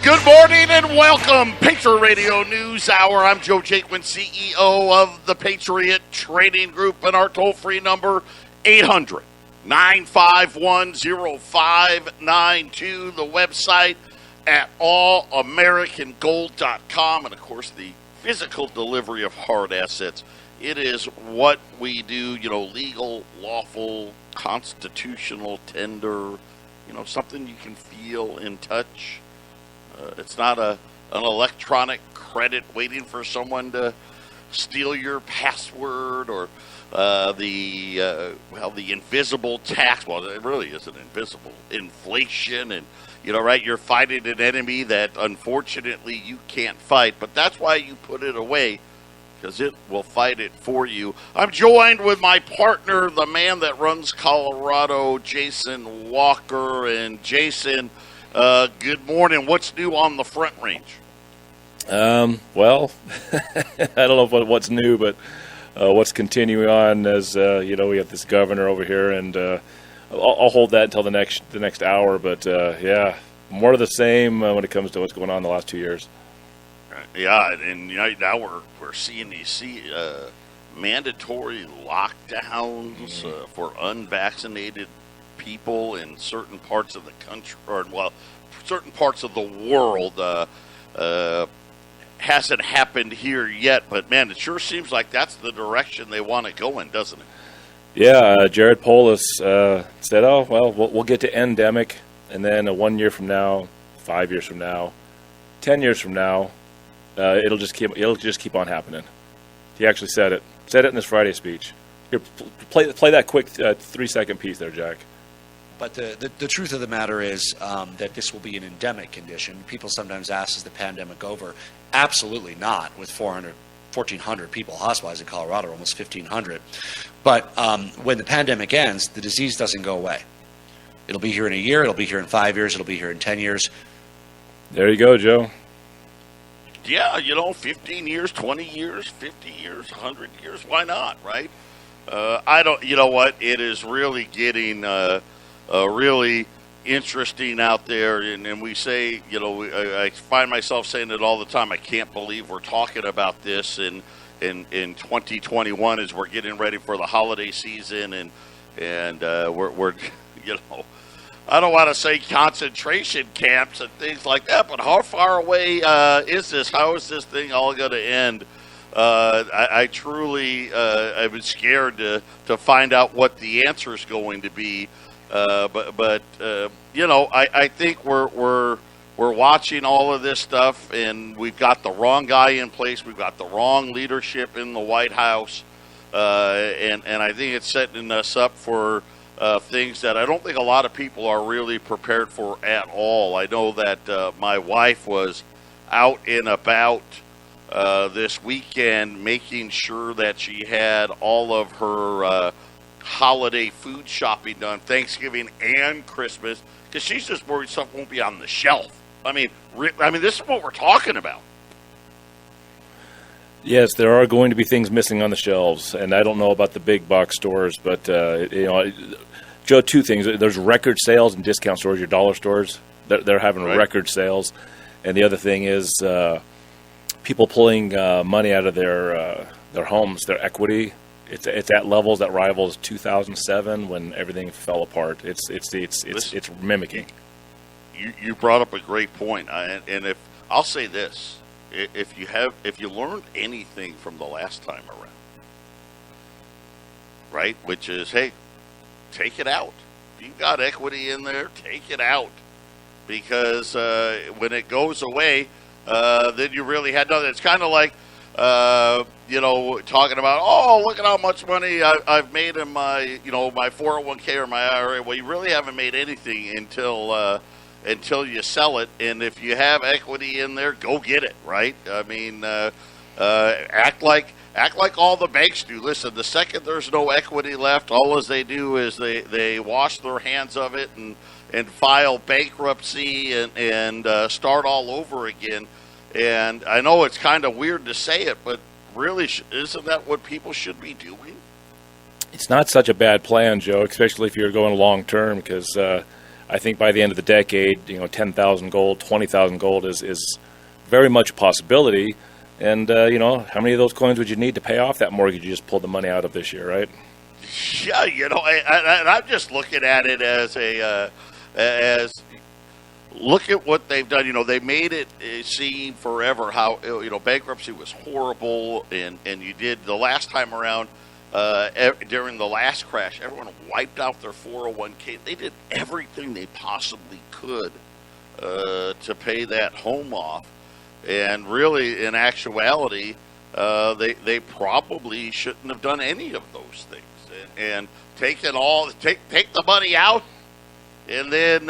Good morning and welcome, Patriot Radio News Hour. I'm Joe Jaquint, CEO of the Patriot Trading Group, and our toll-free number, 800-951-0592. The website at allamericangold.com, and, of course, the physical delivery of hard assets. It is what we do, legal, lawful, constitutional, tender, something you can feel and touch. It's not an electronic credit waiting for someone to steal your password or the invisible tax. Well, it really isn't invisible. Inflation and, you're fighting an enemy that unfortunately you can't fight. But that's why you put it away, because it will fight it for you. I'm joined with my partner, the man that runs Colorado, Jason Walker. And Jason, good morning. What's new on the Front Range? Well, I don't know what's new, but what's continuing on is, we have this governor over here, and I'll hold that until the next hour. But more of the same when it comes to what's going on in the last 2 years. Yeah, and now we're seeing these mandatory lockdowns for unvaccinated people in certain parts of the country, certain parts of the world. Hasn't happened here yet, but man, it sure seems like that's the direction they want to go in, doesn't it? Yeah, Jared Polis said, "Oh well, we'll get to endemic, and then 1 year from now, 5 years from now, 10 years from now, it'll just keep on happening." He actually said it in his Friday speech. Here, play that quick 3-second piece there, Jack. But the truth of the matter is that this will be an endemic condition. People sometimes ask, is the pandemic over? Absolutely not, with 1,400 people hospitalized in Colorado, almost 1,500. But when the pandemic ends, the disease doesn't go away. It'll be here in a year, it'll be here in 5 years, it'll be here in 10 years. There you go, Joe. Yeah, 15 years, 20 years, 50 years, 100 years, why not, right? It is really getting really interesting out there, and we say, I find myself saying it all the time. I can't believe we're talking about this in 2021 as we're getting ready for the holiday season, and we're I don't want to say concentration camps and things like that, but how far away is this? How is this thing all going to end? I truly I was scared to find out what the answer is going to be. But I think we're watching all of this stuff, and we've got the wrong guy in place. We've got the wrong leadership in the White House, and I think it's setting us up for things that I don't think a lot of people are really prepared for at all. I know that my wife was out and about this weekend making sure that she had all of her holiday food shopping done, Thanksgiving and Christmas, because she's just worried stuff won't be on the shelf. I mean, this is what we're talking about. Yes, there are going to be things missing on the shelves, and I don't know about the big box stores, but Joe, two things. There's record sales in discount stores, your dollar stores. They're having record sales, and the other thing is people pulling money out of their homes, their equity. It's at levels that rivals 2007 when everything fell apart. It's mimicking. You brought up a great point, and if I'll say this, if you learned anything from the last time around, right, which is, hey, take it out. If you've got equity in there, take it out, because when it goes away, then you really had nothing. It's kind of like talking about, oh, look at how much money I've made in my, my 401k or my IRA. Well, you really haven't made anything until you sell it. And if you have equity in there, go get it, right? I mean, act like all the banks do. Listen, the second there's no equity left, all as they do is they wash their hands of it and file bankruptcy and start all over again. And I know it's kind of weird to say it, but really, isn't that what people should be doing? It's not such a bad plan, Joe, especially if you're going long term, because I I think by the end of the decade, 10,000 gold, 20,000 gold is very much a possibility. And, how many of those coins would you need to pay off that mortgage you just pulled the money out of this year, right? Yeah, and I'm just looking at it as look at what they've done. They made it seem forever how, bankruptcy was horrible. And you did the last time around, during the last crash, everyone wiped out their 401k. They did everything they possibly could to pay that home off. And really, in actuality, they probably shouldn't have done any of those things. And take the money out, and then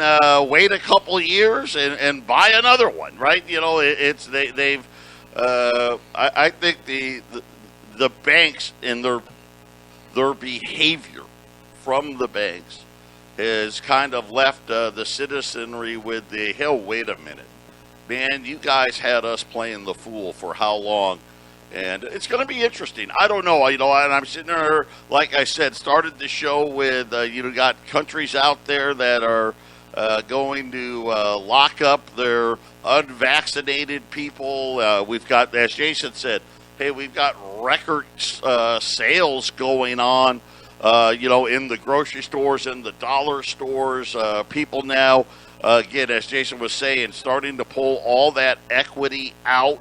wait a couple of years and buy another one, right? I think the banks and their behavior from the banks has kind of left the citizenry with the hell. Wait a minute. Man, you guys had us playing the fool for how long? And it's going to be interesting. I don't know, and I'm sitting there, like I said, started the show with, got countries out there that are going to lock up their unvaccinated people. We've got, as Jason said, hey, we've got record sales going on, in the grocery stores and the dollar stores. People now, again, as Jason was saying, starting to pull all that equity out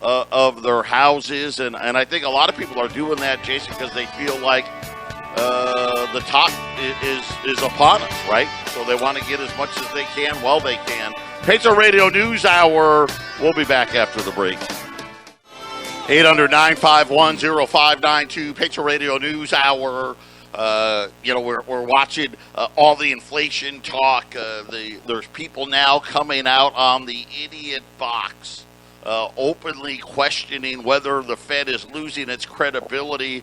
of their houses. And I think a lot of people are doing that, Jason, because they feel like the top is upon us, right? So they want to get as much as they can while they can. Patriot Radio News Hour. We'll be back after the break. 800-951-0592, Patriot Radio News Hour. We're watching all the inflation talk. There's people now coming out on the idiot box, openly questioning whether the Fed is losing its credibility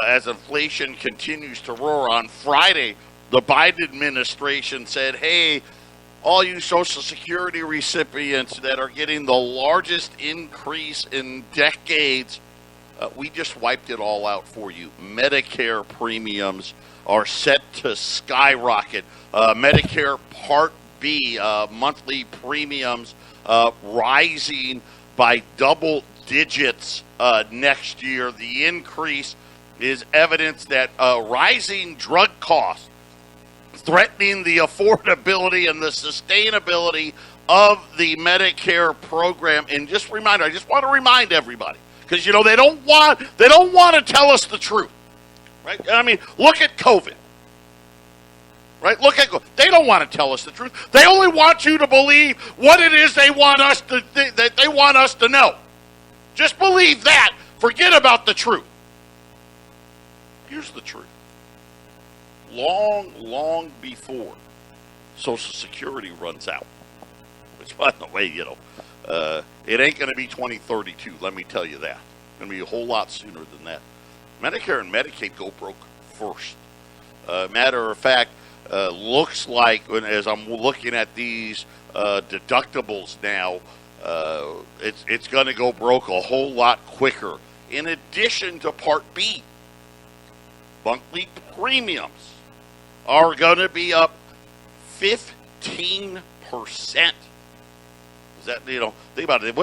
as inflation continues to roar. On Friday, the Biden administration said, hey, all you Social Security recipients that are getting the largest increase in decades, we just wiped it all out for you. Medicare premiums are set to skyrocket. Medicare Part B monthly premiums rising by double digits next year. The increase is evidence that rising drug costs threatening the affordability and the sustainability of the Medicare program. And I just want to remind everybody, because they don't want to tell us the truth, right? I mean, look at COVID, right? They don't want to tell us the truth. They only want you to believe what it is they want us to know. Just believe that. Forget about the truth. Here's the truth. Long before Social Security runs out, which, by the way, it ain't going to be 2032, let me tell you that. It's going to be a whole lot sooner than that. Medicare and Medicaid go broke first. Matter of fact, looks like, as I'm looking at these deductibles now, it's going to go broke a whole lot quicker. In addition to Part B, monthly premiums are going to be up 15%. Is that, think about it.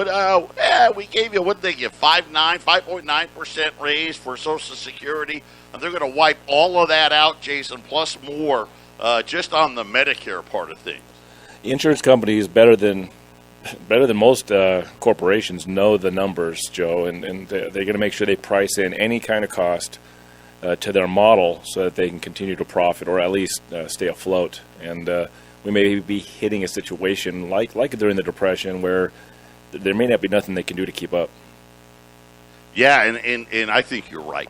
We gave you, what did they give? 5.9% raise for Social Security. And they're going to wipe all of that out, Jason, plus more, just on the Medicare part of things. The insurance companies, better than most corporations, know the numbers, Joe, and they're going to make sure they price in any kind of cost to their model so that they can continue to profit or at least stay afloat. And we may be hitting a situation like during the Depression where there may not be nothing they can do to keep up. Yeah, and I think you're right.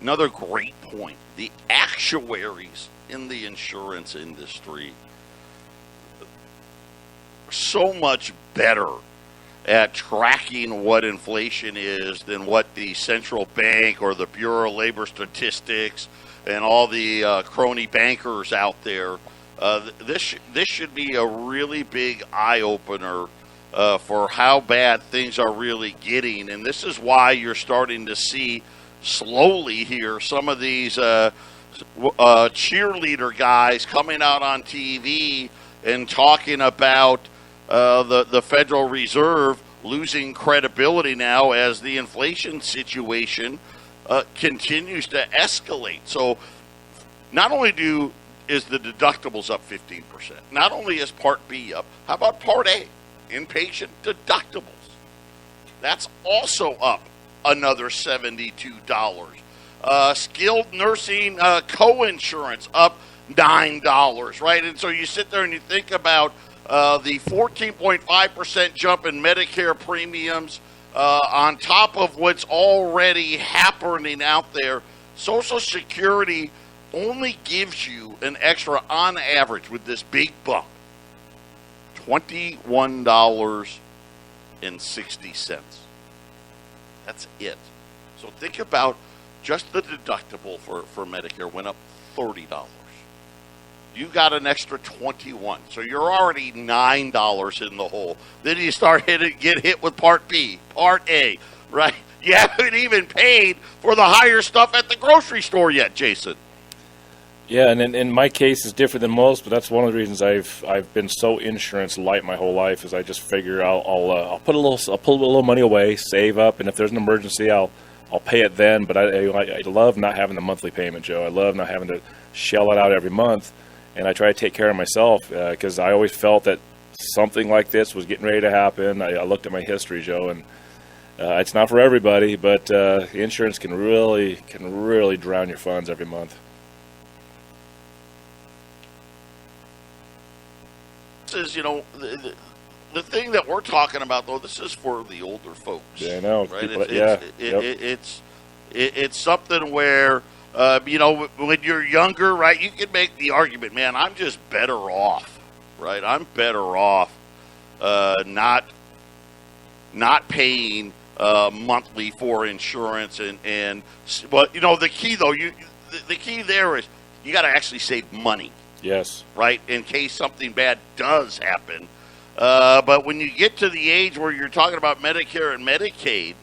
Another great point. The actuaries in the insurance industry are so much better at tracking what inflation is than what the central bank or the Bureau of Labor Statistics and all the crony bankers out there. This should be a really big eye-opener for how bad things are really getting. And this is why you're starting to see slowly here some of these cheerleader guys coming out on TV and talking about the Federal Reserve losing credibility now as the inflation situation continues to escalate. So not only is the deductibles up 15%, not only is Part B up, how about Part A, inpatient deductibles? That's also up another $72. Skilled nursing co-insurance up $9, right? And so you sit there and you think about the 14.5% jump in Medicare premiums on top of what's already happening out there. Social Security only gives you an extra, on average, with this big bump, $21.60. That's it. So think about just the deductible for Medicare went up $30. You got an extra $21, so you're already $9 in the hole. Then you start get hit with Part B, Part A, right? You haven't even paid for the higher stuff at the grocery store yet, Jason. Yeah, and in my case, it's different than most, but that's one of the reasons I've been so insurance light my whole life. Is I just figure I'll put a little money away, save up, and if there's an emergency, I'll pay it then. But I love not having the monthly payment, Joe. I love not having to shell it out every month, and I try to take care of myself because I always felt that something like this was getting ready to happen. I looked at my history, Joe, and it's not for everybody, but insurance can really drown your funds every month. Is, the thing that we're talking about, though, this is for the older folks. Yeah, I know. Right? People, It's something where, when you're younger, right, you can make the argument, man, I'm just better off, right? I'm better off not paying monthly for insurance. But, the key, though, the key there is you got to actually save money. Yes. Right, in case something bad does happen. But when you get to the age where you're talking about Medicare and Medicaid,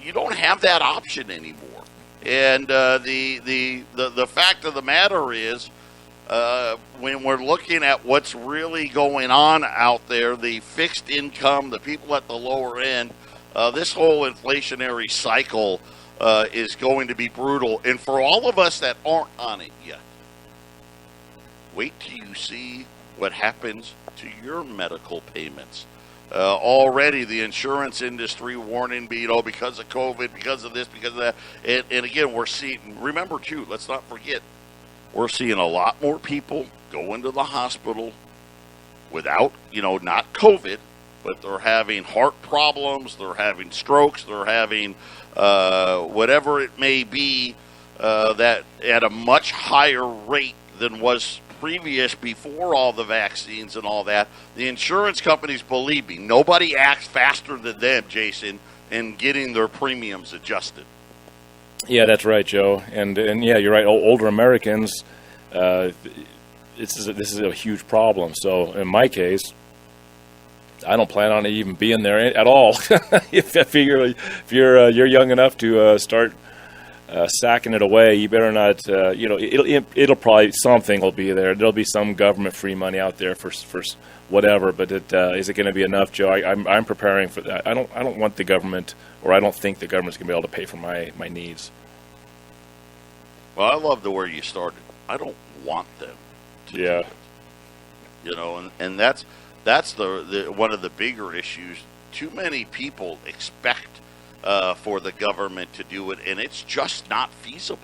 you don't have that option anymore. And the fact of the matter is, when we're looking at what's really going on out there, the fixed income, the people at the lower end, this whole inflationary cycle is going to be brutal. And for all of us that aren't on it yet, wait till you see what happens to your medical payments. Already the insurance industry warning, because of COVID, because of this, because of that. And again, we're seeing, remember too, let's not forget, we're seeing a lot more people go into the hospital without, not COVID, but they're having heart problems, they're having strokes, they're having whatever it may be, that at a much higher rate than was previous before all the vaccines and all that. The insurance companies, believe me, nobody acts faster than them, Jason, in getting their premiums adjusted. Yeah, that's right, Joe. And yeah, you're right. Older Americans, this is a huge problem. So in my case, I don't plan on even being there at all. If you're young enough to start sacking it away, you better not. It'll probably, something will be there. There'll be some government free money out there for whatever. But is it going to be enough, Joe? I'm preparing for that. I don't want the government, or I don't think the government's going to be able to pay for my needs. Well, I love the way you started. I don't want them to do it. And that's the one of the bigger issues. Too many people expect for the government to do it, and it's just not feasible.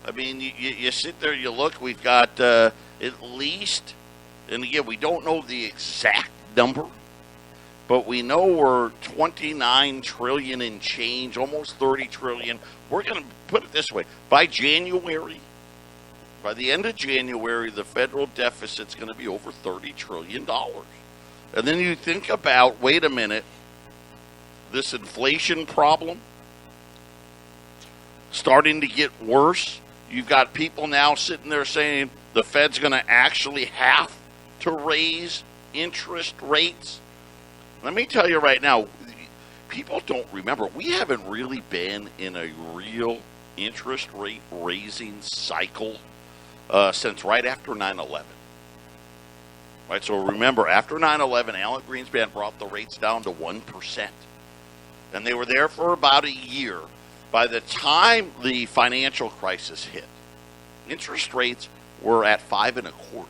I mean, you sit there, you look, we've got at least, and again, we don't know the exact number, but we know we're $29 trillion in change, almost $30 trillion. We're going to put it this way. By the end of January, the federal deficit's going to be over $30 trillion. And then you think about, wait a minute, this inflation problem starting to get worse. You've got people now sitting there saying the Fed's going to actually have to raise interest rates. Let me tell you right now, people don't remember, we haven't really been in a real interest rate raising cycle since right after 9/11. Right, so remember, after 9/11, Alan Greenspan brought the rates down to 1%. And they were there for about a year. By the time the financial crisis hit, interest rates were at 5.25%.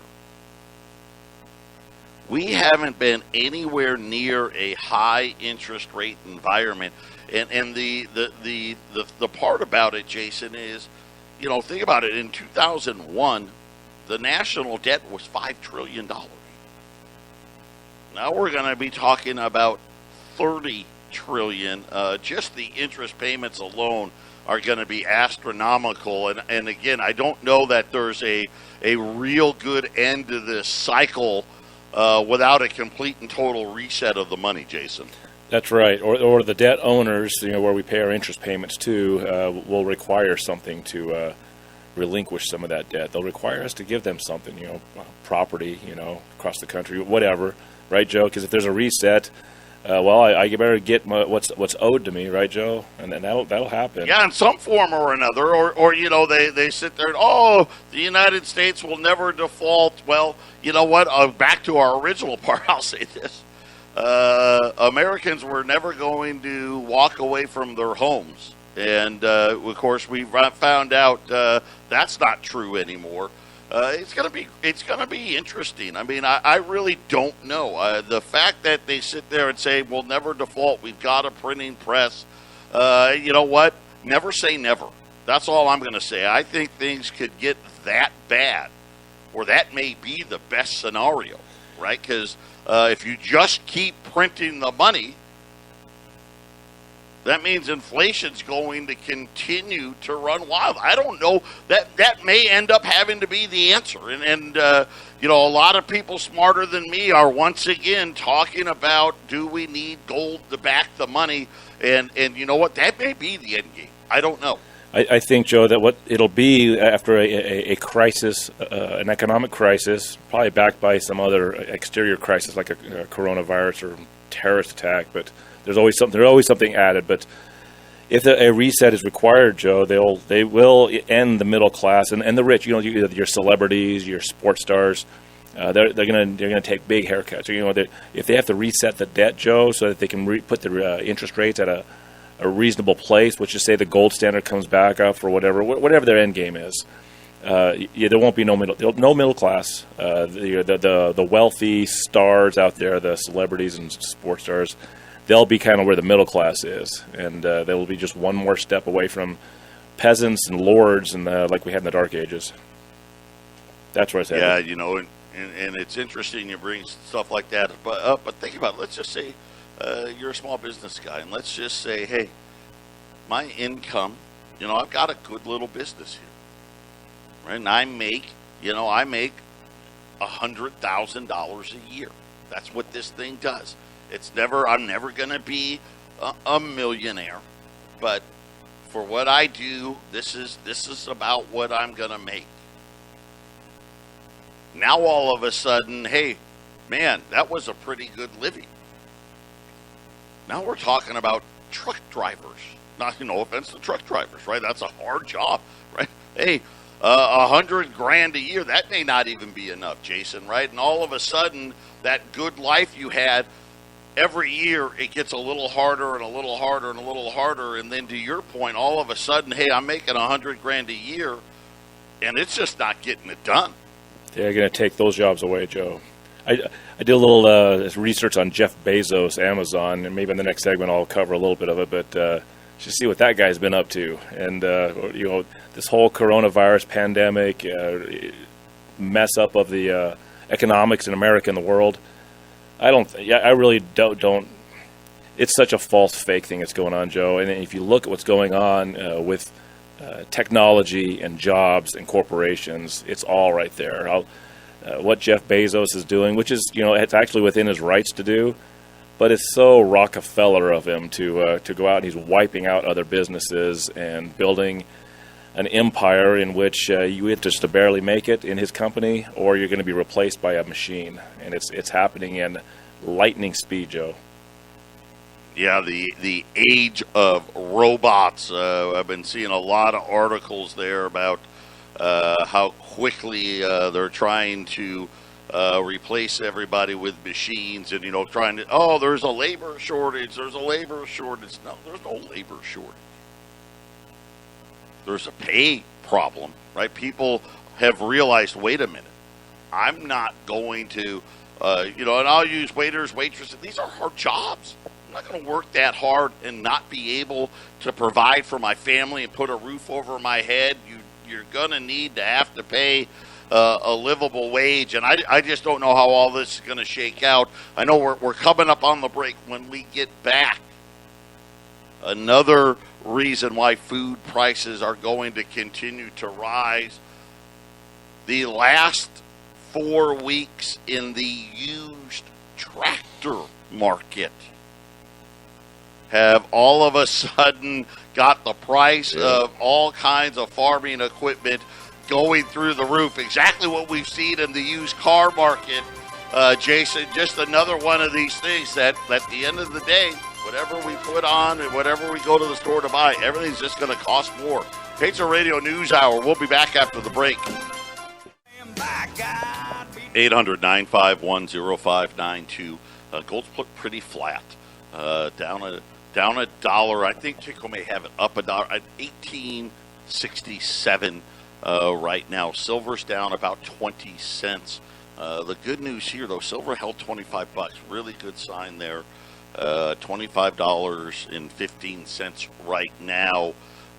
We haven't been anywhere near a high interest rate environment. And the part about it, Jason, is, think about it. In 2001, the national debt was $5 trillion. Now we're going to be talking about $30 trillion. Just the interest payments alone are going to be astronomical. And again, I don't know that there's a real good end to this cycle without a complete and total reset of the money, Jason. That's right. Or the debt owners, where we pay our interest payments to, will require something to relinquish some of that debt. They'll require us to give them something, property, across the country, whatever. Right, Joe? Because if there's a reset, I better get what's owed to me, right, Joe? And that'll happen. Yeah, in some form or another. Or they sit there and, the United States will never default. Well, you know what? Back to our original part, I'll say this. Americans were never going to walk away from their homes. And, of course, we found out that's not true anymore. It's gonna be interesting. I mean, I really don't know. The fact that they sit there and say we'll never default, we've got a printing press. You know what? Never say never. That's all I'm going to say. I think things could get that bad, or that may be the best scenario, right? Because if you just keep printing the money, that means inflation's going to continue to run wild. I don't know. That may end up having to be the answer. And a lot of people smarter than me are once again talking about, do we need gold to back the money? And you know what? That may be the end game. I don't know. I think, Joe, that what it'll be after a crisis, an economic crisis, probably backed by some other exterior crisis like a coronavirus or terrorist attack, but there's always something added. But if a reset is required, Joe, they will end the middle class and the rich. Your celebrities, your sports stars, they're gonna take big haircuts. If they have to reset the debt, Joe, so that they can put the interest rates at a reasonable place, which is say the gold standard comes back up or whatever their end game is. There won't be no middle class. The wealthy stars out there, the celebrities and sports stars, they'll be kind of where the middle class is, and they'll be just one more step away from peasants and lords and like we had in the Dark Ages. That's where it's at. Yeah, and it's interesting you bring stuff like that up, but think about it. Let's just say you're a small business guy, and let's just say, hey, my income, I've got a good little business here, right? And I make $100,000 a year. That's what this thing does. I'm never going to be a millionaire, but for what I do, this is about what I'm going to make. Now all of a sudden, hey, man, that was a pretty good living. Now we're talking about truck drivers. Not, no offense to truck drivers, right? That's a hard job, right? Hey, $100,000 a year, that may not even be enough, Jason, right? And all of a sudden, that good life you had, every year it gets a little harder and a little harder and a little harder. And then to your point, all of a sudden, hey, I'm making $100,000 a year, and it's just not getting it done. They're going to take those jobs away, Joe. I did a little research on Jeff Bezos, Amazon, and maybe in the next segment I'll cover a little bit of it, but just see what that guy's been up to. And, this whole coronavirus pandemic, mess up of the economics in America and the world, I really don't. It's such a false fake thing that's going on, Joe. And if you look at what's going on with technology and jobs and corporations, it's all right there. What Jeff Bezos is doing, which is, it's actually within his rights to do, but it's so Rockefeller of him to go out and he's wiping out other businesses and building an empire in which you have just to barely make it in his company, or you're going to be replaced by a machine. And it's happening in lightning speed, Joe. Yeah, the age of robots. I've been seeing a lot of articles there about how quickly they're trying to replace everybody with machines, and trying to. Oh, there's a labor shortage. There's a labor shortage. No, there's no labor shortage. There's a pay problem, right? People have realized, wait a minute, I'm not going to, and I'll use waiters, waitresses. These are hard jobs. I'm not going to work that hard and not be able to provide for my family and put a roof over my head. You're going to need to have to pay a livable wage, and I just don't know how all this is going to shake out. I know we're coming up on the break. When we get back, another reason why food prices are going to continue to rise. The last 4 weeks in the used tractor market have all of a sudden got the price of all kinds of farming equipment going through the roof. Exactly what we've seen in the used car market, Jason. Just another one of these things that at the end of the day, whatever we put on and whatever we go to the store to buy, everything's just going to cost more. Patriot Radio News Hour. We'll be back after the break. 800-951-0592. Gold's put pretty flat. Down a dollar. I think Chico may have it up a dollar at $18.67 right now. Silver's down about 20 cents. The good news here, though, silver held $25. Really good sign there. $25.15 right now.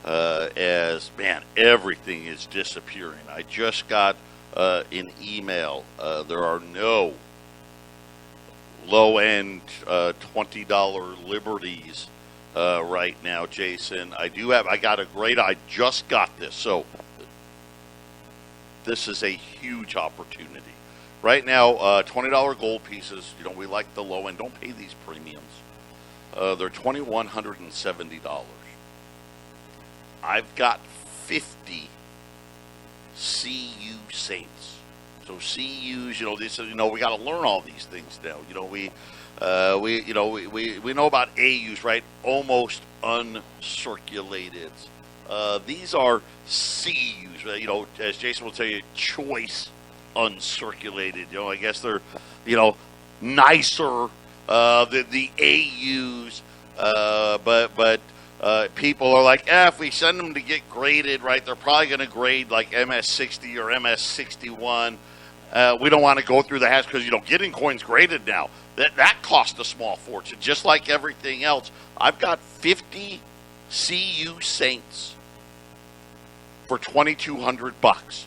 As man, everything is disappearing. I just got an email. There are no low-end $20 liberties right now, Jason. I just got this. So this is a huge opportunity. Right now, $20 gold pieces, we like the low end. Don't pay these premiums. They're $2,170. I've got 50 CU Saints. So CUs, we got to learn all these things now. We know about AUs, right? Almost uncirculated. These are CUs, as Jason will tell you, choice uncirculated. I guess they're, nicer than the AUs, but people are like, if we send them to get graded, right, they're probably going to grade like MS-60 or MS-61. We don't want to go through the hassle because, getting coins graded now, that costs a small fortune, just like everything else. I've got 50 CU Saints for $2,200.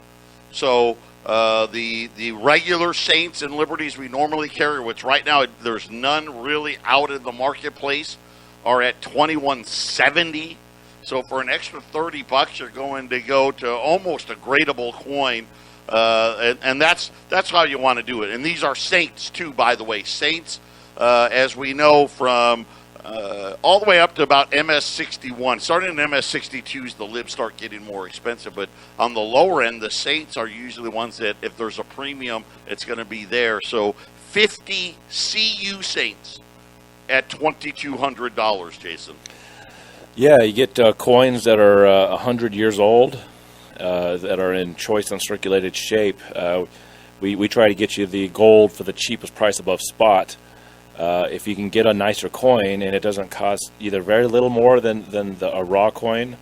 So the regular Saints and Liberties we normally carry, which right now there's none really out in the marketplace, are at $2,170. So for an extra $30, you're going to go to almost a gradable coin, and that's how you want to do it. And these are Saints too, by the way. Saints, as we know, from all the way up to about MS-61. Starting in MS-62s, the libs start getting more expensive. But on the lower end, the Saints are usually ones that if there's a premium, it's going to be there. So 50 CU Saints at $2,200, Jason. Yeah, you get coins that are 100 years old, that are in choice uncirculated shape. We try to get you the gold for the cheapest price above spot. If you can get a nicer coin and it doesn't cost either very little more than a raw coin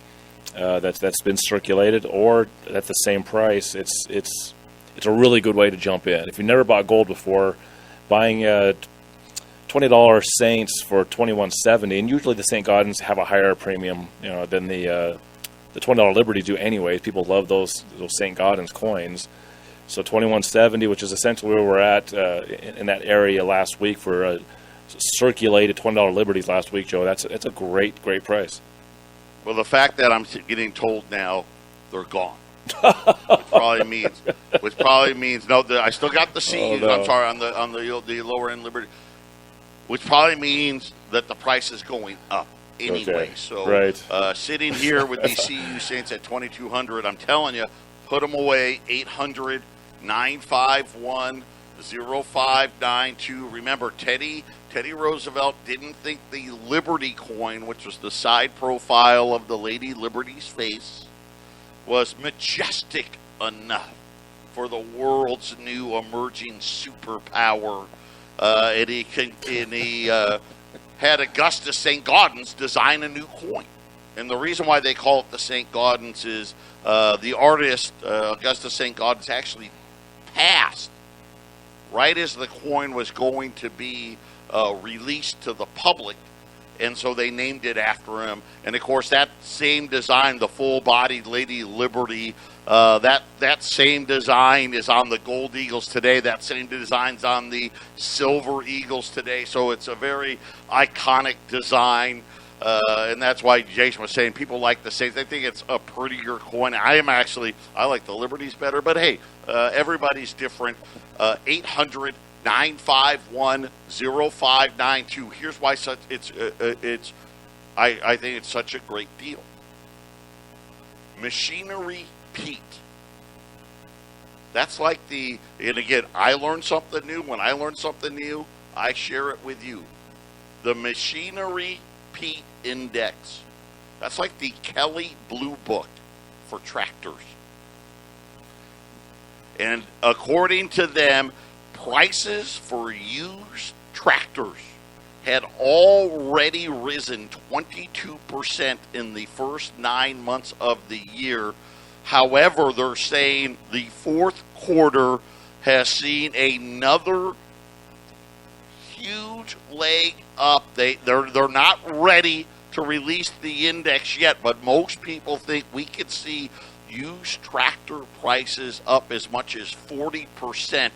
that's been circulated, or at the same price, it's a really good way to jump in. If you never bought gold before, buying $20 Saints for $2,170, and usually the St. Gaudens have a higher premium, than the $20 Liberties do anyways. People love those St. Gaudens coins. So $2,170, which is essentially where we're at in that area last week for circulated $20 Liberties last week, Joe. That's a great price. Well, the fact that I'm getting told now they're gone, which probably means no. I still got the CUs. Oh, no. I'm sorry, on the lower end Liberty, which probably means that the price is going up anyway. Okay. So right. Sitting here with these CU Saints at $2,200, I'm telling you, put them away. 800-951-0592. Remember, Teddy Teddy Roosevelt didn't think the Liberty coin, which was the side profile of the Lady Liberty's face, was majestic enough for the world's new emerging superpower. And he had Augustus St. Gaudens design a new coin. And the reason why they call it the St. Gaudens is the artist, Augustus St. Gaudens, actually passed right as the coin was going to be released to the public, and so they named it after him. And of course, that same design, the full-bodied Lady Liberty, that same design is on the Gold Eagles today. That same design's on the Silver Eagles today. So it's a very iconic design, and that's why Jason was saying people like the Saints. They think it's a prettier coin. I like the Liberties better, but hey, everybody's different. 800-951-0592. Here's why I think it's such a great deal. Machinery Pete. That's like and again, I learned something new. When I learn something new, I share it with you. The Machinery Pete Index. That's like the Kelly Blue Book for tractors. And according to them, prices for used tractors had already risen 22% in the first 9 months of the year. However, they're saying the fourth quarter has seen another huge leg up. They're not ready to release the index yet, but most people think we could see used tractor prices up as much as 40%.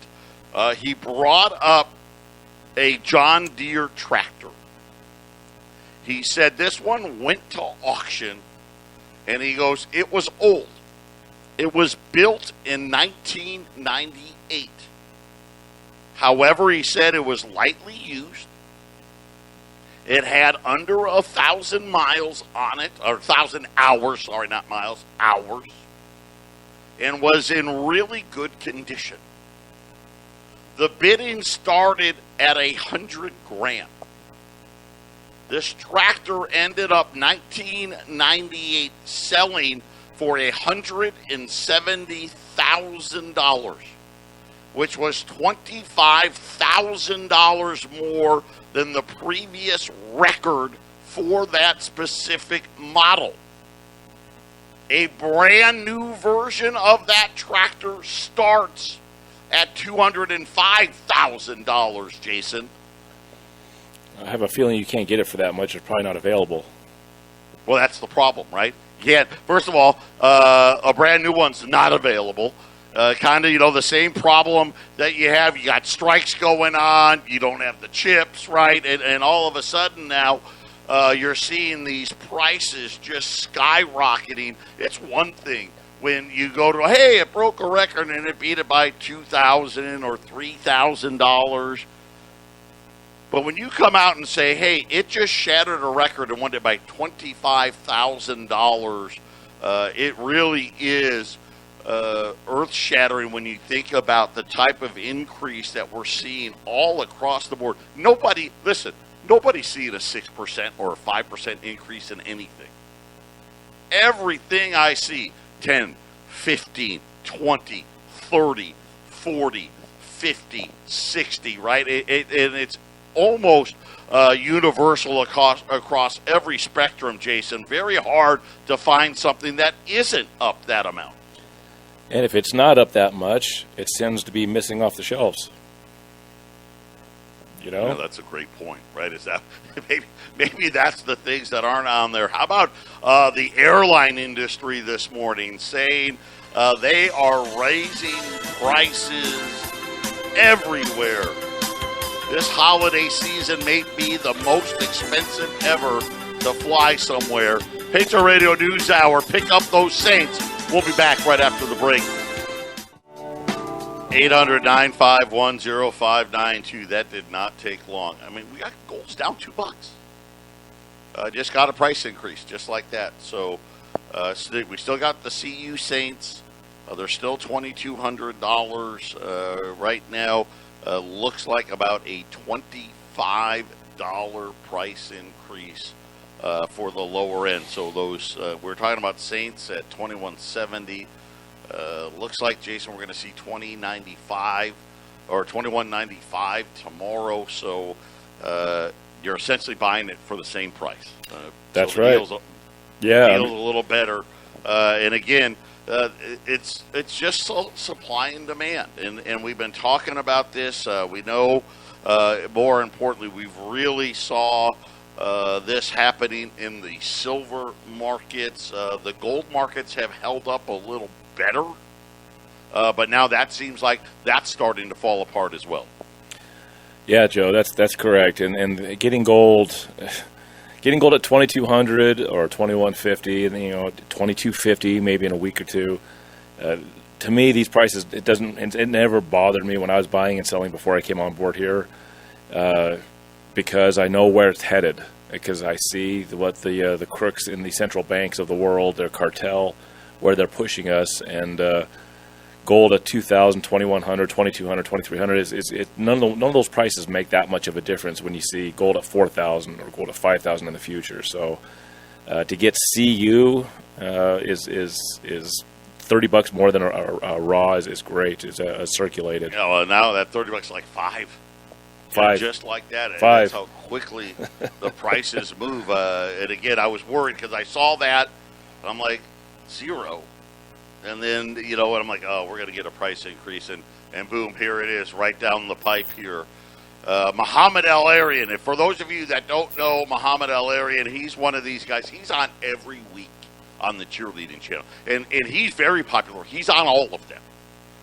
He brought up a John Deere tractor. He said this one went to auction, and he goes, it was old. It was built in 1998. However, he said it was lightly used. It had under 1,000 miles on it, or 1,000 hours, sorry, not miles, hours, and was in really good condition. The bidding started at $100,000. This tractor ended up 1998 selling for $170,000, which was $25,000 more than the previous record for that specific model. A brand new version of that tractor starts at $205,000, Jason. I have a feeling you can't get it for that much. It's probably not available. Well, that's the problem, right? Yeah. First of all, a brand new one's not available. Kind of, the same problem that you have. You got strikes going on. You don't have the chips, right? And all of a sudden now, you're seeing these prices just skyrocketing. It's one thing when you go to, hey, it broke a record and it beat it by $2,000 or $3,000. But when you come out and say, hey, it just shattered a record and won it by $25,000, it really is earth-shattering when you think about the type of increase that we're seeing all across the board. Nobody's seeing a 6% or a 5% increase in anything. Everything I see, 10, 15, 20, 30, 40, 50, 60, right? And it's almost universal across every spectrum, Jason. Very hard to find something that isn't up that amount. And if it's not up that much, it tends to be missing off the shelves. Yeah, that's a great point, right? Is that maybe that's the things that aren't on there. How about the airline industry this morning saying they are raising prices everywhere. This holiday season may be the most expensive ever to fly somewhere. Patriot Radio News Hour. Pick up those Saints. We'll be back right after the break. 800-951-0592. That did not take long. I mean, we got gold's down $2. Just got a price increase, just like that. So we still got the CU Saints. They're still $2,200 right now. Looks like about a $5 price increase for the lower end. So those we're talking about Saints at $21.70. Looks like, Jason, we're going to see $20.95 or $21.95 tomorrow. So you're essentially buying it for the same price. That's so right. Deal's Yeah, a little better. And again, it's just supply and demand, and we've been talking about this. We know, more importantly, we've really saw this happening in the silver markets. The gold markets have held up a little better, but now that seems like that's starting to fall apart as well. Yeah, Joe, that's correct. And getting gold at 2,200 or 2,150, and 2,250 maybe in a week or two. To me, these prices, it never bothered me when I was buying and selling before I came on board here, because I know where it's headed. Because I see what the crooks in the central banks of the world, their cartel, where they're pushing us, and gold at 2,000, 2,100, 2,200, 2,300 none of those prices make that much of a difference when you see gold at 4,000 or gold at 5,000 in the future. So to get CU is $30 more than a raw is great. It's circulated. Now that $30 is like $5. $5. Just like that. And $5. that's how quickly the prices move. And again, I was worried because I saw that. I'm like, $0. And then, and I'm like, oh, we're going to get a price increase. And boom, here it is, right down the pipe here. Muhammad El-Arian. And for those of you that don't know Muhammad El-Arian, he's one of these guys. He's on every week on the cheerleading channel. And he's very popular. He's on all of them.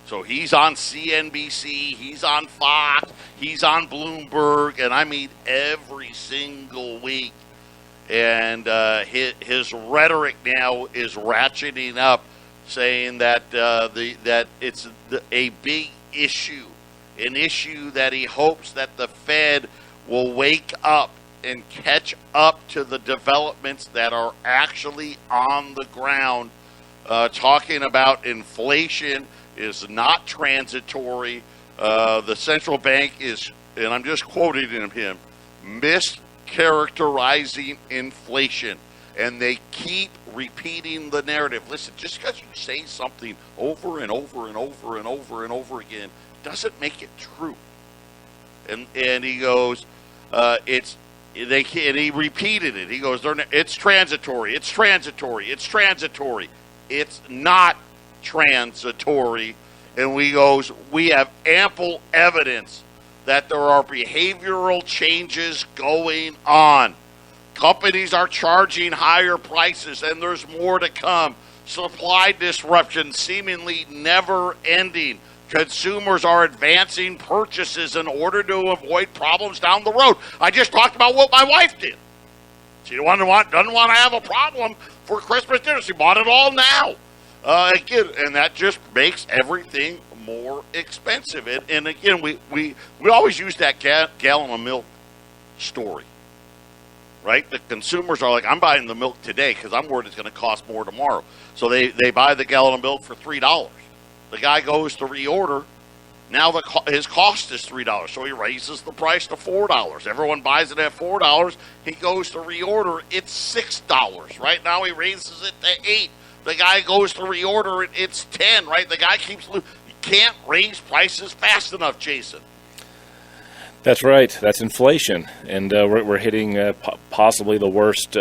So he's on CNBC, he's on Fox, he's on Bloomberg, and I mean every single week. And his rhetoric now is ratcheting up, saying that that it's a big issue, an issue that he hopes that the Fed will wake up and catch up to the developments that are actually on the ground, talking about inflation is not transitory. The central bank is, and I'm just quoting him, mischaracterizing inflation. And they keep repeating the narrative. Listen, just because you say something over and over and over and over and over again doesn't make it true. And he goes, and he repeated it. He goes, it's transitory, it's transitory, it's transitory. It's not transitory. And we have ample evidence that there are behavioral changes going on. Companies are charging higher prices, and there's more to come. Supply disruption seemingly never ending. Consumers are advancing purchases in order to avoid problems down the road. I just talked about what my wife did. She doesn't want to have a problem for Christmas dinner. She bought it all now. Again, and that just makes everything more expensive. And again, we always use that gallon of milk story, right? The consumers are like, I'm buying the milk today because I'm worried it's going to cost more tomorrow. So they buy the gallon of milk for $3. The guy goes to reorder. Now his cost is $3, so he raises the price to $4. Everyone buys it at $4. He goes to reorder. It's $6. Right now he raises it to $8. The guy goes to reorder it. It's $10. Right? The guy keeps losing. You can't raise prices fast enough, Jason. That's right. That's inflation, and we're hitting possibly the worst,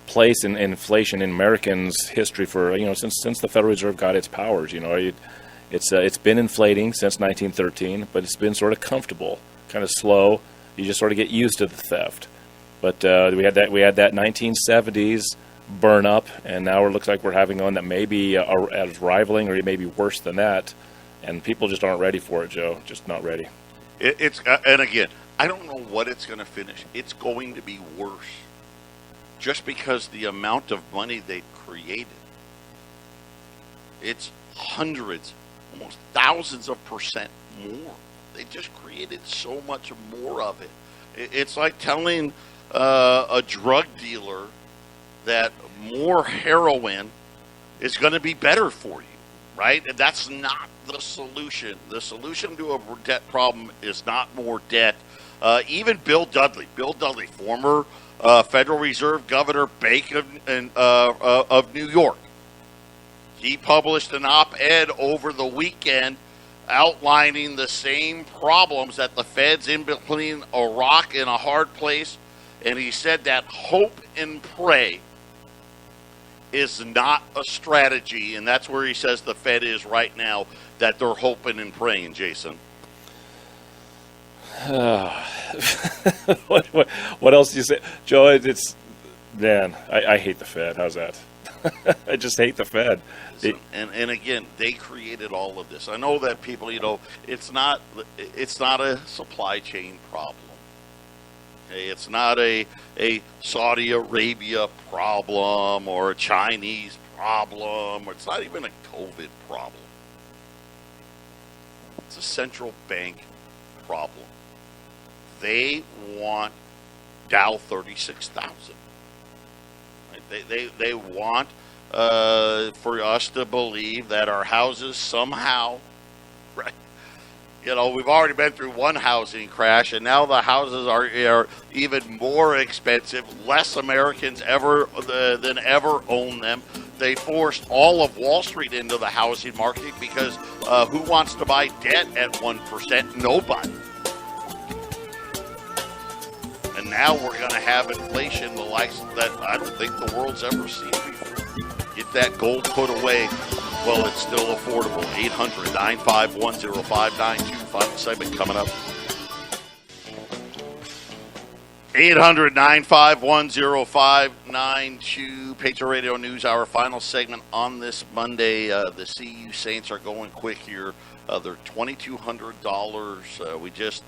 place in inflation in Americans' history for since the Federal Reserve got its powers. It's been inflating since 1913, but it's been sort of comfortable, kind of slow. You just sort of get used to the theft. But we had that 1970s burn up, and now it looks like we're having one that may be as rivaling or maybe worse than that. And people just aren't ready for it, Joe. Just not ready. And again, I don't know what it's going to finish. It's going to be worse, just because the amount of money they've created. It's hundreds, almost thousands of percent more. They just created so much more of it. It's like telling a drug dealer that more heroin is going to be better for you. right? And that's not the solution. The solution to a debt problem is not more debt. Even Bill Dudley, former Federal Reserve Governor Bank of New York, he published an op-ed over the weekend outlining the same problems that the Fed's in between a rock and a hard place. And he said that hope and pray is not a strategy. And that's where he says the Fed is right now, that they're hoping and praying, Jason. What else do you say? Joe, I hate the Fed. How's that? I just hate the Fed. And again, they created all of this. I know that people, it's not a supply chain problem. Okay? It's not a Saudi Arabia problem or a Chinese problem. Or it's not even a COVID problem. It's a central bank problem. They want Dow 36,000. Right? They want for us to believe that our houses somehow, right? We've already been through one housing crash, and now the houses are even more expensive. Less Americans than ever own them. They forced all of Wall Street into the housing market because who wants to buy debt at 1%? Nobody. And now we're going to have inflation the likes that I don't think the world's ever seen before. Get that gold put away. Well, it's still affordable. 800-951-0592. Final segment coming up. 800-951-0592. Patriot Radio News Hour. Final segment on this Monday. The CU Saints are going quick here. They're $2,200. We just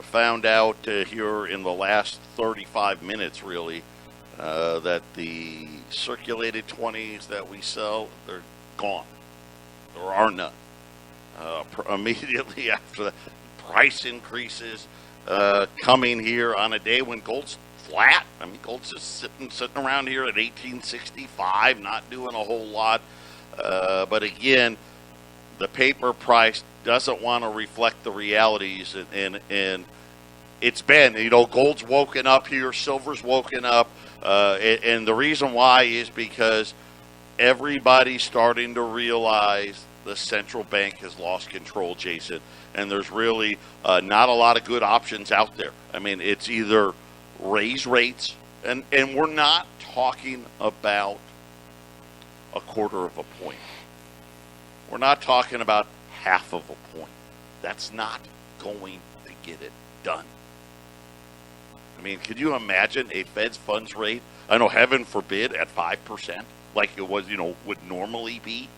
found out here in the last 35 minutes, really, that the circulated 20s that we sell, they're gone. There are none. Immediately after the price increases coming here on a day when gold's flat. I mean, gold's just sitting around here at 1865, not doing a whole lot. But again, the paper price doesn't want to reflect the realities, and it's been, gold's woken up here, silver's woken up, and the reason why is because everybody's starting to realize the central bank has lost control, Jason, and there's really not a lot of good options out there. I mean, it's either raise rates, and we're not talking about a quarter of a point. We're not talking about half of a point. That's not going to get it done. I mean, could you imagine a Fed's funds rate, I know, heaven forbid, at 5%, like it was, would normally be?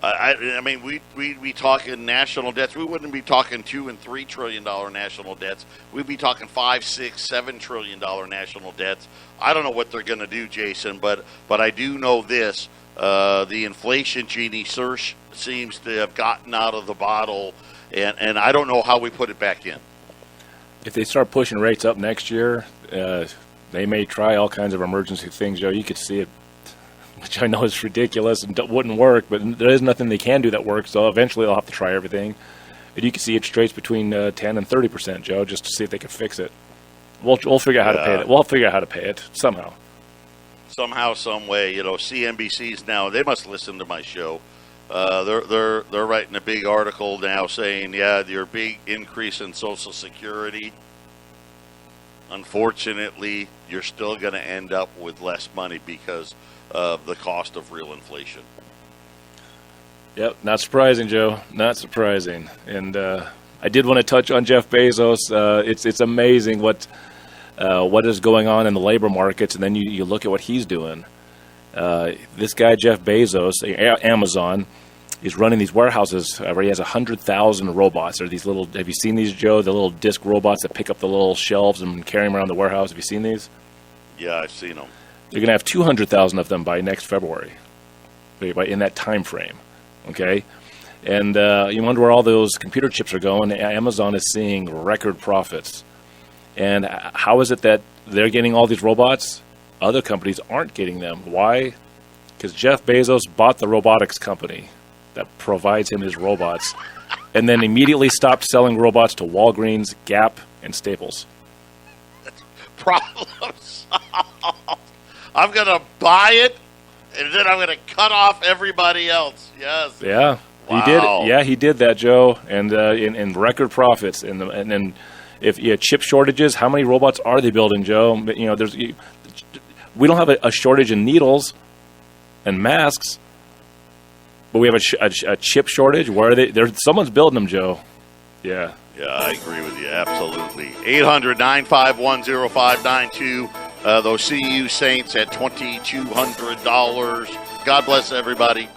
I mean, we talking national debts. We wouldn't be talking $2 and $3 trillion national debts. We'd be talking $5, $6, $7 trillion national debts. I don't know what they're going to do, Jason, but I do know this. The inflation genie seems to have gotten out of the bottle, and I don't know how we put it back in. If they start pushing rates up next year, they may try all kinds of emergency things, Joe. You could see it, which I know is ridiculous and wouldn't work, but there is nothing they can do that works, so eventually they'll have to try everything. And you can see it strays between 10 and 30%, Joe, just to see if they can fix it. We'll figure out how to pay it. We'll figure out how to pay it somehow. Somehow, some way. CNBC's now, they must listen to my show. They're writing a big article now saying, your big increase in Social Security, unfortunately, you're still going to end up with less money because of the cost of real inflation. Yep, not surprising, Joe. Not surprising. And I did want to touch on Jeff Bezos. It's amazing what is going on in the labor markets, and then you look at what he's doing. This guy, Jeff Bezos, Amazon, is running these warehouses where he has 100,000 robots. Are these little? Have you seen these, Joe? The little disc robots that pick up the little shelves and carry them around the warehouse. Have you seen these? Yeah, I've seen them. They're going to have 200,000 of them by next February, in that time frame. Okay, and you wonder where all those computer chips are going. Amazon is seeing record profits. And how is it that they're getting all these robots? Other companies aren't getting them. Why? because Jeff Bezos bought the robotics company that provides him his robots, and then immediately stopped selling robots to Walgreens, Gap, and Staples. Problem solved. I'm going to buy it, and then I'm going to cut off everybody else. Yes. Yeah. Wow. He did. Yeah, he did that, Joe, and in record profits. And then, if you have chip shortages, how many robots are they building, Joe? You know, we don't have a shortage in needles and masks, but we have a chip shortage. Where are they? Someone's building them, Joe. Yeah. Yeah, I agree with you absolutely. 800-951-0592. Those CU Saints at $2,200. God bless everybody.